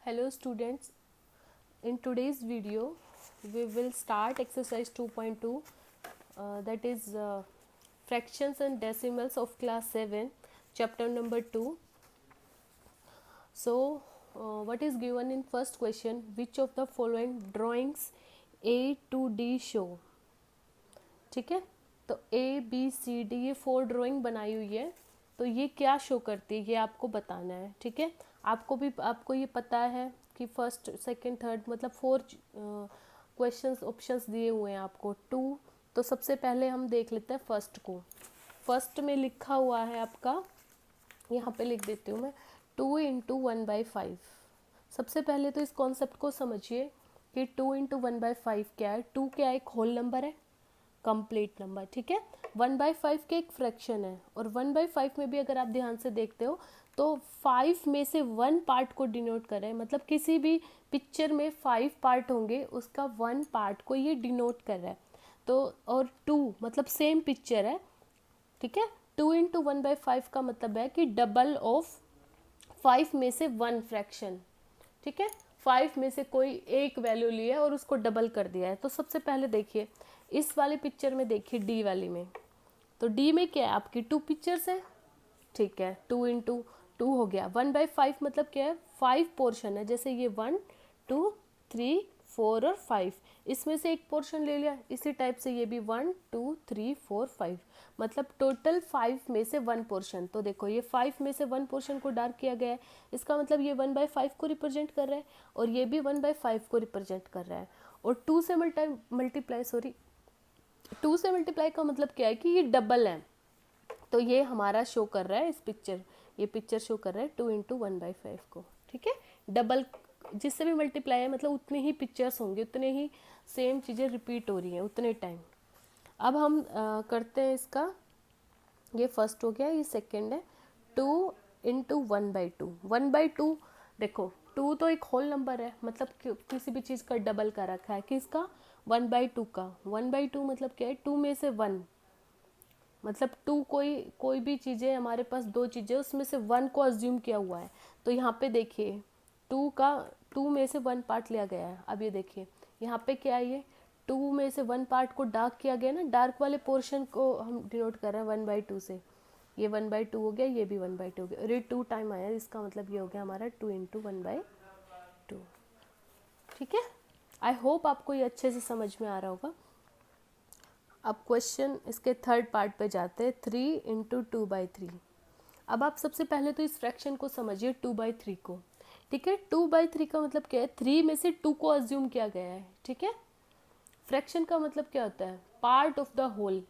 Hello students, in today's video we will start exercise 2.2 that is fractions and decimals of class 7 chapter number 2. So what is given in first question, which of the following drawings A to D show. ठीक है, तो A B C D ये 4 drawing बनाई हुई है, तो ये क्या शो करती है ये आपको बताना है. ठीक है, आपको ये पता है कि फर्स्ट सेकंड थर्ड मतलब 4 क्वेश्चंस ऑप्शंस दिए हुए हैं आपको 2. तो सबसे पहले हम देख लेते हैं फर्स्ट को. फर्स्ट में लिखा हुआ है आपका, यहाँ पे लिख देती हूँ मैं, 2 इंटू 1/5. सबसे पहले तो इस कॉन्सेप्ट को समझिए कि 2 इंटू 1/5 क्या है. 2 क्या है, एक होल नंबर है, कंप्लीट नंबर. ठीक है, 1/5 के एक फ्रैक्शन है, और 1/5 में भी अगर आप ध्यान से देखते हो तो 5 में से 1 पार्ट को डिनोट कर रहा है. मतलब किसी भी पिक्चर में 5 पार्ट होंगे, उसका 1 पार्ट को ये डिनोट कर रहा है. तो और 2 मतलब सेम पिक्चर है. ठीक है, 2 इंटू 1/5 का मतलब है कि डबल ऑफ 5 में से 1 फ्रैक्शन. ठीक है, 5 में से कोई एक वैल्यू ली है और उसको डबल कर दिया है. तो सबसे पहले देखिए इस वाले पिक्चर में, देखिए डी वाली में, तो डी में क्या है, आपकी 2 पिक्चर्स है. ठीक है, 2 इंटू 2 हो गया. 1/5 मतलब क्या है, 5 पोर्शन है. जैसे ये 1 2 3 4 और 5, इसमें से एक पोर्शन ले लिया. इसी टाइप से ये भी 1 2 3 4 5, मतलब टोटल 5 में से 1 पोर्शन. तो देखो ये 5 में से 1 पोर्शन को डार्क किया गया है, इसका मतलब ये 1/5 को रिप्रेजेंट कर रहा है, और ये भी 1/5 को रिप्रेजेंट कर रहा है. और 2 से मल्टीप्लाई का मतलब क्या है कि ये डबल है. तो ये हमारा शो कर रहा है ये पिक्चर शो कर रहा है 2 इंटू 1/5 को. ठीक है, डबल जिससे भी मल्टीप्लाई है मतलब उतने ही पिक्चर्स होंगे, उतने ही सेम चीज़ें रिपीट हो रही हैं उतने टाइम. अब हम करते हैं इसका. ये फर्स्ट हो गया, ये सेकंड है 2 इंटू 1/2. 1/2 देखो 2 तो एक होल नंबर है, मतलब किसी भी चीज़ का डबल का रखा है. किसका, 1/2 का. 1/2 मतलब क्या है, 2 में से 1, मतलब 2 कोई भी चीज़ें, हमारे पास 2 चीज़ें, उसमें से 1 को अज्यूम किया हुआ है. तो यहाँ पे देखिए 2 में से 1 पार्ट लिया गया है. अब ये देखिए यहाँ पे क्या है, ये 2 में से 1 पार्ट को डार्क किया गया ना, डार्क वाले पोर्शन को हम डिनोट कर रहे हैं 1/2 से. ये 1/2 हो गया, ये भी 1/2 हो गया, और ये 2 टाइम आया, इसका मतलब ये हो गया हमारा 2 इंटू 1/2. ठीक है, आई होप आपको ये अच्छे से समझ में आ रहा होगा. अब क्वेश्चन इसके थर्ड पार्ट पे जाते हैं, 3 इंटू 2/3. अब आप सबसे पहले तो इस फ्रैक्शन को समझिए 2/3 को. ठीक है, 2/3 का मतलब क्या है, 3 में से 2 को अज्यूम किया गया है. ठीक है, फ्रैक्शन का मतलब क्या होता है, part of the whole.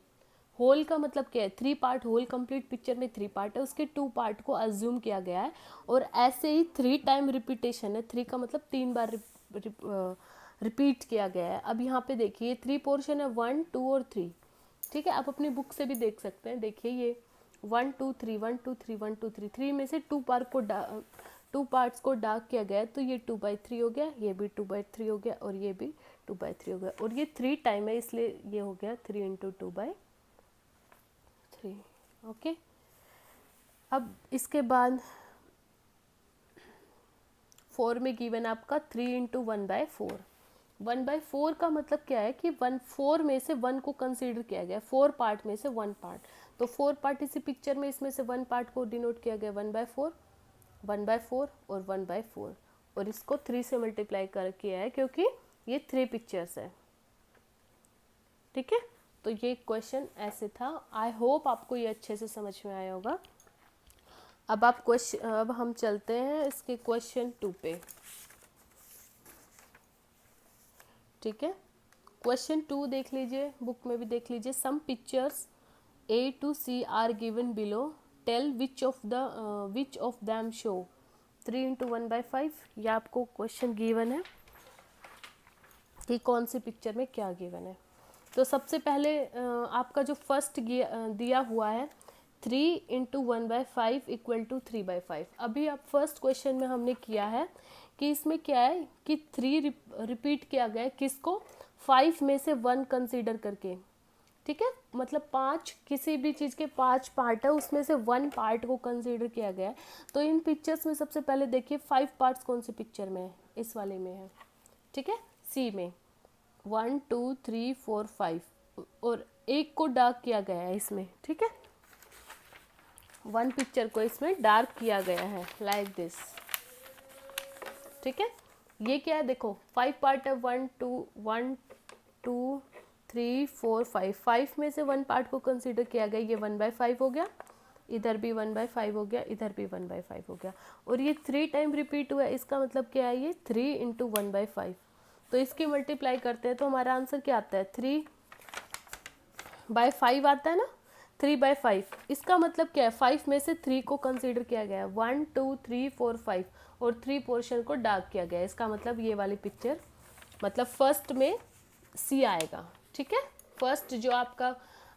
Whole का मतलब क्या है, 3 पार्ट. होल कंप्लीट पिक्चर में 3 पार्ट है, उसके 2 पार्ट को अज्यूम किया गया है, और ऐसे ही 3 टाइम रिपीटेशन है. 3 का मतलब 3 बार रिपीट किया गया है. अब यहाँ पे देखिए 3 पोर्शन है, 1 2 और 3. ठीक है, आप अपनी बुक से भी देख सकते हैं. देखिए ये 1 2 3 1 2 3 1 2 3, 3 में से 2 पार्ट्स को डार्क किया गया है. तो ये 2/3 हो गया, ये भी 2/3 हो गया, और ये भी 2/3 हो गया, और ये 3 टाइम है, इसलिए ये हो गया 3 इंटू 2/3. ओके, अब इसके बाद 4 में गिवन आपका 3 इंटू 1/4. 1/4 का मतलब क्या है कि 4 में से 1 को कंसीडर किया गया, 4 पार्ट में से 1 पार्ट. तो 4 पार्ट इसी पिक्चर में, इसमें से 1 पार्ट को डिनोट किया गया 1/4 और 1/4, और इसको 3 से मल्टीप्लाई कर किया है क्योंकि ये 3 पिक्चर्स है. ठीक है, तो ये क्वेश्चन ऐसे था. आई होप आपको ये अच्छे से समझ में आया होगा. अब हम चलते हैं इसके क्वेश्चन 2 पे. ठीक है, क्वेश्चन 2 देख लीजिए, बुक में भी देख लीजिए. Some pictures A to C are given below. Tell which of them show 3 into 1/5. यह आपको क्वेश्चन गिवन है कि कौन सी पिक्चर में क्या गिवन है. तो सबसे पहले आपका जो फर्स्ट दिया हुआ है 3 इंटू 1/5 इक्वल टू 3/5. अभी आप फर्स्ट क्वेश्चन में हमने किया है कि इसमें क्या है कि 3 रिपीट किया गया है, किसको, 5 में से 1 कंसीडर करके. ठीक है, मतलब 5 किसी भी चीज़ के 5 पार्ट है, उसमें से 1 पार्ट को कंसीडर किया गया है। तो इन पिक्चर्स में सबसे पहले देखिए 5 पार्ट्स कौन से पिक्चर में है, इस वाले में है, ठीक है, सी में 1 2 3 4 5 और एक को डार्क किया गया है इसमें, ठीक है, 1 पिक्चर को इसमें डार्क किया गया है लाइक दिस, ठीक है। ये क्या है, देखो 5 पार्ट है, 1 2 3 4 5, 5 में से 1 पार्ट को कंसीडर किया गया, ये 1/5 हो गया, इधर भी 1/5 हो गया, इधर भी 1/5 हो गया, और ये 3 टाइम रिपीट हुआ है, इसका मतलब क्या है, ये 3 इंटू 1/5। तो इसकी मल्टीप्लाई करते हैं तो हमारा आंसर क्या आता है, 3/5 आता है ना, 3/5। इसका मतलब क्या है, 5 में से 3 को कंसीडर किया गया है, 1 2 3 4 5 और 3 पोर्शन को डार्क किया गया है। इसका मतलब ये वाली पिक्चर, मतलब फर्स्ट में सी आएगा, ठीक है, फर्स्ट जो आपका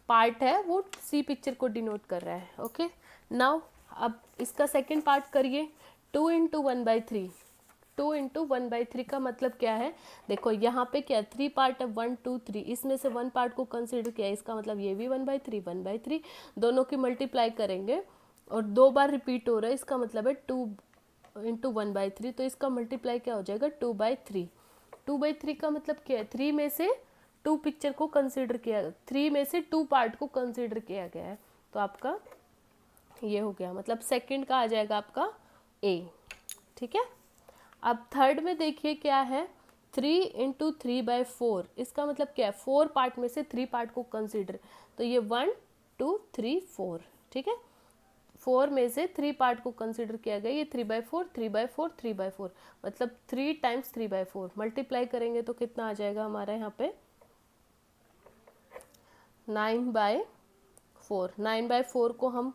पार्ट है वो सी पिक्चर को डिनोट कर रहा है। ओके, नाउ अब इसका सेकंड पार्ट करिए, 2 इंटू 1/3। 2 इंटू 1/3 का मतलब क्या है, देखो यहाँ पे क्या 3 पार्ट है, 1 2 3, इसमें से 1 पार्ट को कंसीडर किया है, इसका मतलब ये भी 1/3 दोनों की मल्टीप्लाई करेंगे और 2 बार रिपीट हो रहा है, इसका मतलब है 2 इंटू 1/3, तो इसका मल्टीप्लाई क्या हो जाएगा, 2/3। 2/3 का मतलब क्या है, 3 में से 2 पिक्चर को कंसीडर किया, 3 में से 2 पार्ट को कंसीडर किया गया है, तो आपका ये हो गया, मतलब सेकंड का आ जाएगा आपका ए, ठीक है। अब थर्ड में देखिए क्या है, 3 इंटू 3/4, इसका मतलब क्या है, 4 पार्ट में से 3 पार्ट को कंसीडर, तो ये 1 2 3 4, ठीक है, 4 में से 3 पार्ट को कंसीडर किया गया, ये 3/4 3/4 3/4, मतलब 3 टाइम्स 3/4 मल्टीप्लाई करेंगे तो कितना आ जाएगा हमारा यहाँ पे 9/4। 9/4 को हम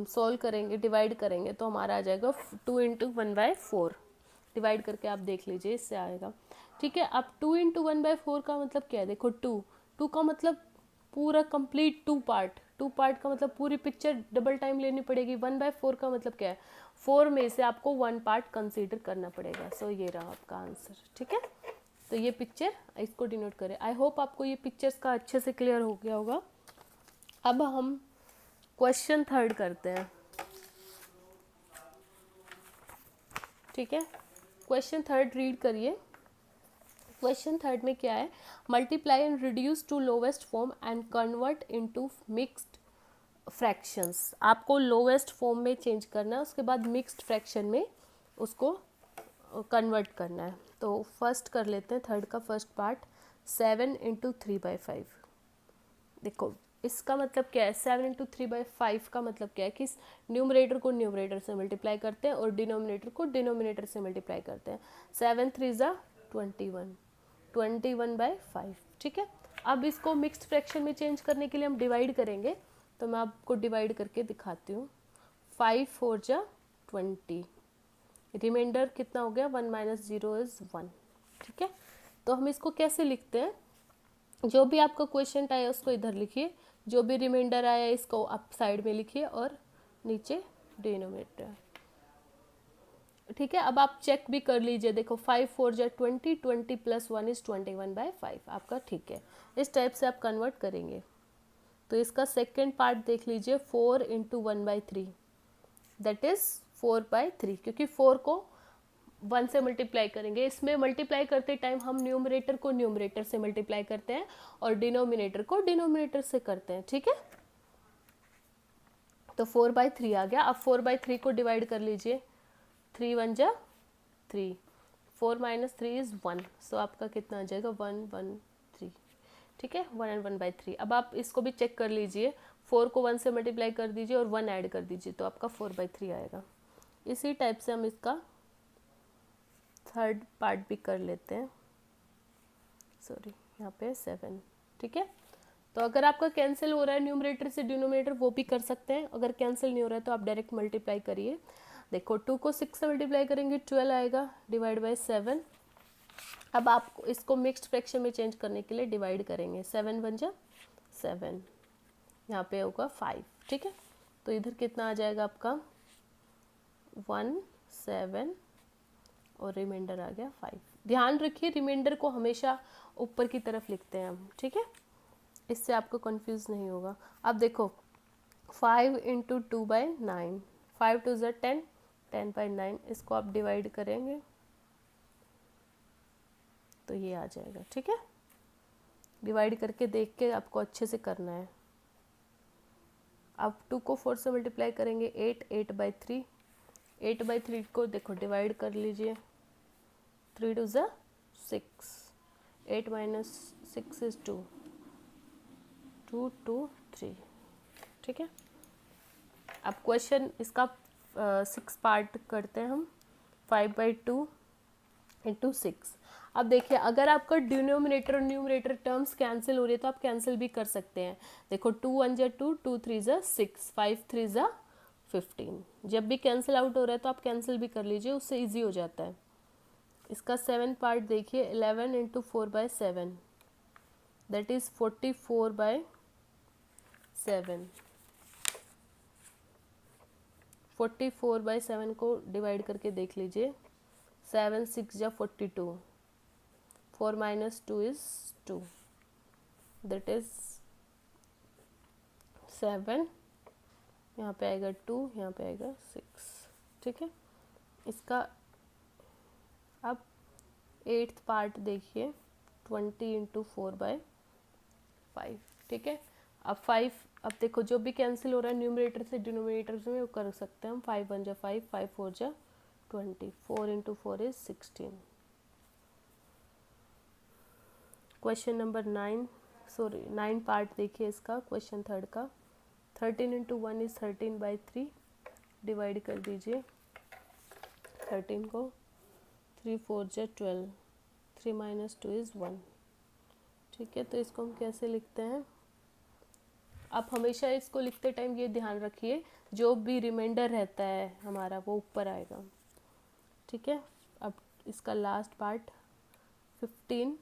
सॉल्व करेंगे, डिवाइड करेंगे तो हमारा आ जाएगा 2 इंटू 1/4, डिवाइड करके आप देख लीजिए, इससे आएगा, ठीक है। अब 2 इंटू 1/4 का मतलब क्या है, देखो 2 का मतलब पूरा कंप्लीट 2 पार्ट, 2 पार्ट का मतलब पूरी पिक्चर डबल टाइम लेनी पड़ेगी। 1/4 का मतलब क्या है, 4 में से आपको 1 पार्ट कंसीडर करना पड़ेगा। सो ये रहा आपका आंसर, ठीक है। तो ये पिक्चर इसको डिनोट करें। आई होप आपको ये पिक्चर्स का अच्छे से क्लियर हो गया होगा। अब हम क्वेश्चन थर्ड करते हैं, ठीक है। क्वेश्चन थर्ड रीड करिए। क्वेश्चन थर्ड में क्या है, multiply and reduce to lowest form and convert into mixed fractions. आपको लोवेस्ट फॉर्म में चेंज करना है, उसके बाद मिक्स्ड फ्रैक्शन में उसको कन्वर्ट करना है। तो फर्स्ट कर लेते हैं, थर्ड का फर्स्ट पार्ट, 7 इंटू 3/5। देखो इसका मतलब क्या है, 7 इंटू 3/5 का मतलब क्या है कि न्यूमरेटर को न्यूमरेटर से मल्टीप्लाई करते हैं और डिनोमिनेटर को डिनोमिनेटर से मल्टीप्लाई करते हैं। 7 3 ज़ा 21, 21/5, ठीक है। अब इसको मिक्स्ड फ्रैक्शन में चेंज करने के लिए हम डिवाइड करेंगे, तो मैं आपको डिवाइड करके दिखाती हूँ। 5 4 ज़ा 20, रिमाइंडर कितना हो गया, 1 माइनस 0 इज़ 1, ठीक है। तो हम इसको कैसे लिखते हैं, जो भी आपका क्वेश्चन आया उसको इधर लिखिए, जो भी रिमाइंडर आया इसको आप साइड में लिखिए और नीचे डिनोमिनेटर, ठीक है। अब आप चेक भी कर लीजिए, देखो 5 4 ज़ा 20, 20 प्लस 1 इज़ 21/5 आपका, ठीक है। इस टाइप से आप कन्वर्ट करेंगे। तो इसका सेकेंड पार्ट देख लीजिए, 4 इंटू 1/3 दैट इज़ 4/3, क्योंकि 4 को 1 से मल्टीप्लाई करेंगे। इसमें मल्टीप्लाई करते टाइम हम न्यूमरेटर को न्यूमरेटर से मल्टीप्लाई करते हैं और डिनोमिनेटर को डिनोमिनेटर से करते हैं, ठीक है। तो 4/3 आ गया। अब 4/3 को डिवाइड कर लीजिए, 3 1 ज़ा 3, 4 माइनस 3 इज़ 1, सो आपका कितना आ जाएगा 1 1 3, ठीक है, 1 and 1/3। अब आप इसको भी चेक कर लीजिए, 4 को 1 से मल्टीप्लाई कर दीजिए और 1 ऐड कर दीजिए तो आपका 4/3 आएगा। इसी टाइप से हम इसका थर्ड पार्ट भी कर लेते हैं, सॉरी यहाँ पे 7, ठीक है। तो अगर आपका कैंसिल हो रहा है न्यूमरेटर से डिनोमिनेटर, वो भी कर सकते हैं। अगर कैंसिल नहीं हो रहा है तो आप डायरेक्ट मल्टीप्लाई करिए। देखो 2 को 6 से मल्टीप्लाई करेंगे 12 आएगा, डिवाइड बाय 7। अब आप इसको मिक्स्ड फ्रैक्शन में चेंज करने के लिए डिवाइड करेंगे, 7 1 ज़ा 7, यहाँ पे होगा 5, ठीक है। तो इधर कितना आ जाएगा आपका 1 7 और रिमाइंडर आ गया 5। ध्यान रखिए रिमाइंडर को हमेशा ऊपर की तरफ लिखते हैं हम, ठीक है। इससे आपको कंफ्यूज नहीं होगा। अब देखो 5 इंटू 2/9, 5 2 ज़ा 10, 10/9, इसको आप डिवाइड करेंगे तो ये आ जाएगा। ठीक है, डिवाइड करके देख के आपको अच्छे से करना है। अब 2 को 4 से मल्टीप्लाई करेंगे 8, 8/3, 8/3 को देखो डिवाइड कर लीजिए, 3 2 ज़ा 6, 8 माइनस 6 इज 2, 2 2 3। ठीक है, अब क्वेश्चन इसका 6 पार्ट करते हैं हम। 5/2 इंटू 6। अब देखिए अगर आपका डिनोमिनेटर और न्यूमरेटर टर्म्स कैंसिल हो रही है तो आप कैंसिल भी कर सकते हैं। देखो 2 1 ज़ा 2, 2 3 ज़ा 6, 5 3 ज़ा 15। जब भी कैंसिल आउट हो रहा है तो आप कैंसिल भी कर लीजिए, उससे इजी हो जाता है। इसका 7 पार्ट देखिए, 11 इंटू 4/7, दैट इज़ 44/7। 44/7 को डिवाइड करके देख लीजिए, 7 6 ज़ा 42, 4 माइनस 2 इज 2, दैट इज 7, यहाँ पे आएगा 2, यहाँ पे आएगा 6। ठीक है, इसका अब 8th पार्ट देखिए, 20 इंटू 4/5। ठीक है, अब 5, अब देखो जो भी कैंसिल हो रहा है न्यूमरेटर से डिनोमिनेटर में वो कर सकते हैं हम। 5 1 ज़ा 5, 5 4 ज़ा 20, 4 into 4 is 16। Question number 9, sorry 9 part देखिए इसका, क्वेश्चन 3rd का। 13 इंटू 1 इज 13/3, डिवाइड कर दीजिए 13 को, 3 4 ज़ा 12, 3 माइनस 2 इज़ 1। ठीक है, तो इसको हम कैसे लिखते हैं? आप हमेशा इसको लिखते टाइम ये ध्यान रखिए, जो भी रिमाइंडर रहता है हमारा वो ऊपर आएगा। ठीक है, अब इसका लास्ट पार्ट 15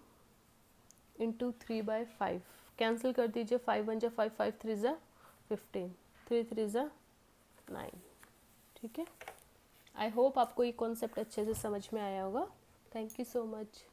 इंटू 3/5, कैंसिल कर दीजिए, 5 1 ज़ा 5, 5 3 ज़ा 15, 3 3 ज़ा 9। ठीक है, आई होप आपको ये कॉन्सेप्ट अच्छे से समझ में आया होगा। Thank you so much.